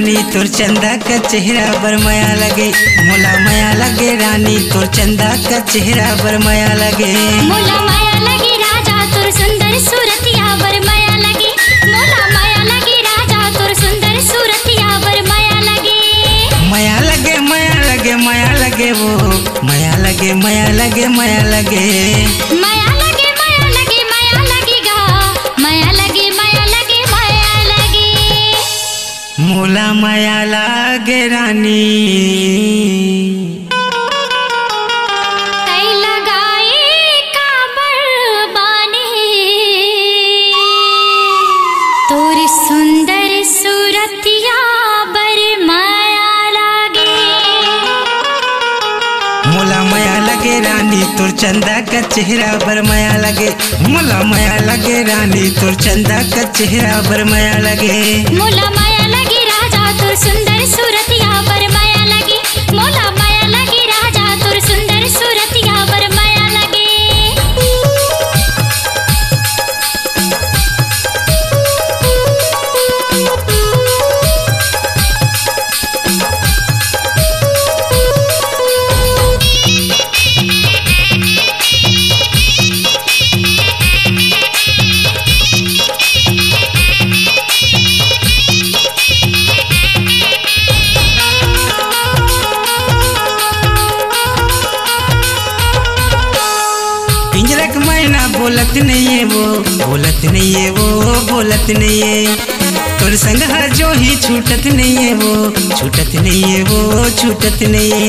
रानी तोर चंदा का चेहरा बर माया लगे। मोला माया लगे रानी तोर चंदा का चेहरा बर माया लगे। मोला माया लगे राजा तोर सुंदर सूरतिया बर माया लगे। मोला माया लगे राजा तोर सुंदर सूरतिया बर माया लगे। माया लगे माया लगे माया लगे वो माया लगे माया लगे माया लगे माया लगे माया लगे माया लगेगा माया लगे माया लगे माया लगे। मोला माया लगे रानी कई लगाए काबर बाने तोर सुंदर सूरतिया बर माया लगे। मोला माया लगे रानी तोर चंदा का चेहरा बर माया लगे। मोला माया लगे रानी तोर चंदा का चेहरा बर माया लगे। मोला माया लगे राजा तोर सुंदर सूरतिया बर माया लगे। मोला माया लगे राजा तोर सुंदर सूरतिया बर माया लगे। पिंजरक मैना बोलत नहीं है वो बोलत नहीं है वो बोलत नहीं है। तोर संग हर जो ही छूटत नहीं है वो छूटत नहीं है वो छूटत नहीं है।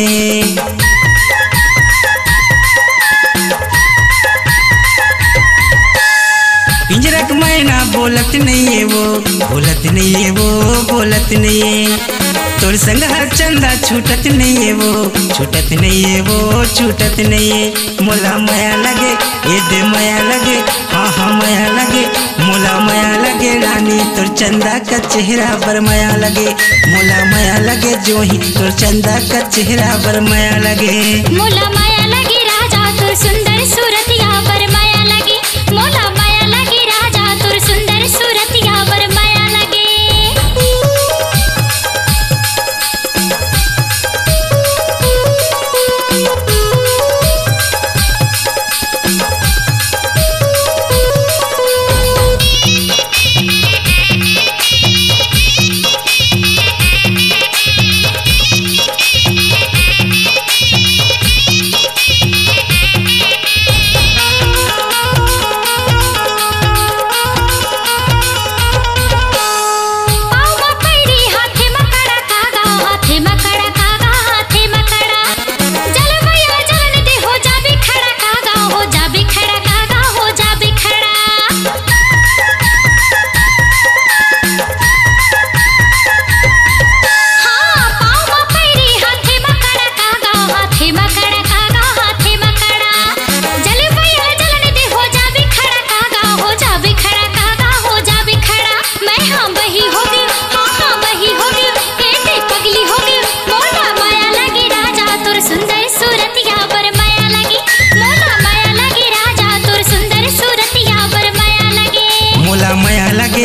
पिंजरक मैना बोलत नहीं है वो बोलत नहीं है वो बोलत नहीं है। तोर संग हर चंदा छूटत नहीं है वो छूटत नहीं है वो छूटत नहीं है। मोला माया लगे ये दे माया लगे हाँ हाँ माया लगे। मोला माया लगे रानी तोर चंदा का चेहरा बर माया लगे। मोला माया लगे जो ही तोर चंदा का चेहरा बर माया लगे। मोला माया लगे राजा तोर सुंदर सूरतिया बर माया लगे। मोला माया लगे राजा तोर सुंदर सूरतिया बर माया लगे।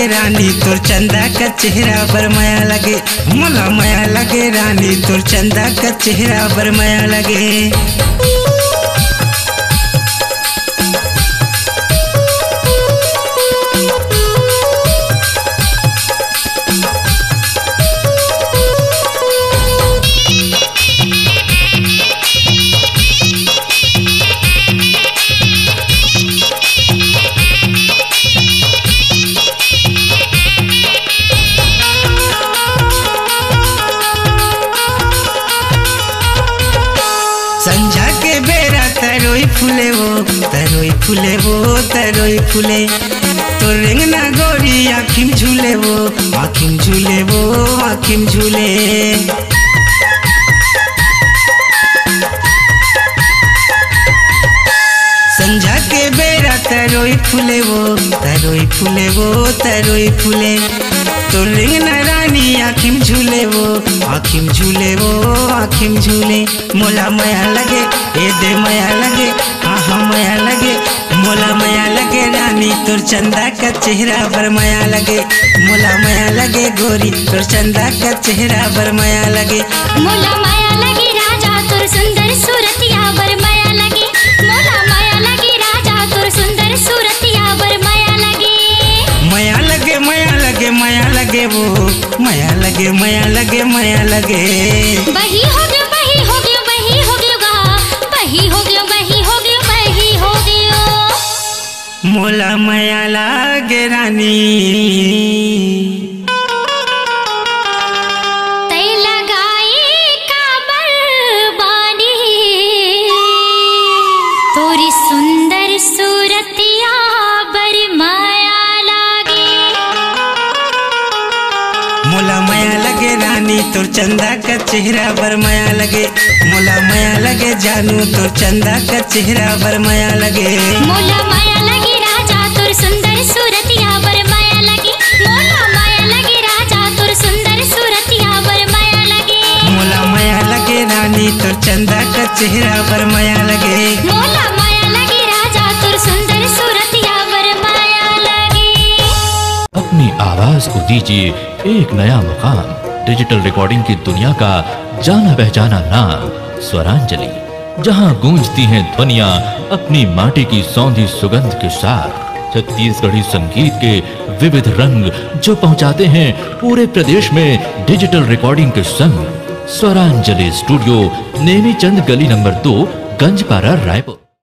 रानी तोर चंदा का चेहरा बर माया लगे। मोला माया लगे रानी तोर चंदा का चेहरा बर माया लगे। संझा के बेरा तरोई फूले वो तरोई फूले वो तरोई फूले। तो रेंगना गोरी आँखिम झूले वो आँखिम झूले वो आँखिम झूले। संझा के बेरा तरोई फूले वो तरोई फूले वो तरोई फूले। तो रेंगना रानी आँखिम झूले वो आँखिम झूले वो आँखिम झूले। मोला माया लगे ए दे माया लगे हाँ हाँ माया लगे। मोला माया लगे रानी रानी तोर चंदा का चेहरा बर माया लगे, मोला माया लगे गोरी तोर चंदा का चेहरा बर माया लगे। मोला माया लगी राजा तोर सुंदर सूरतिया बर माया लगी, मोला माया लगी राजा तोर सुंदर सूरतिया बर माया लगी। माया लगे माया लगे माया लगे वो माया लगे माया लगे माया लगे। बही हो गयो बही हो गयो बही हो गयो गा, बही हो गयो बही हो गयो बही हो गयो। मोला माया लगे रानी तोरी सुंदर सूरतिया बर माया लागे। मोला माया लगे रानी तोर चंदा का चेहरा बर माया लगे, मोला माया लगे जानू तोर चंदा का चेहरा बर माया लगे। मोला माया लगी राजा तोर सुंदर सूरतिया बर माया लगी, मोला माया लगी राजा तोर सुंदर सूरतिया बर माया लगे। मोला माया लगे रानी तोर चंदा का चेहरा बर माया लगे। मोला सुंदर सूरतिया बर माया लगे। अपनी आवाज को दीजिए एक नया मुकाम। डिजिटल रिकॉर्डिंग की दुनिया का जाना पहचाना नाम स्वरांजलि, जहां गूंजती हैं ध्वनियां अपनी माटी की सौंधी सुगंध के साथ। छत्तीसगढ़ी संगीत के विविध रंग जो पहुंचाते हैं पूरे प्रदेश में डिजिटल रिकॉर्डिंग के संग। स्वरांजलि स्टूडियो, नेमीचंद गली नंबर 2, गंजपारा, रायपुर।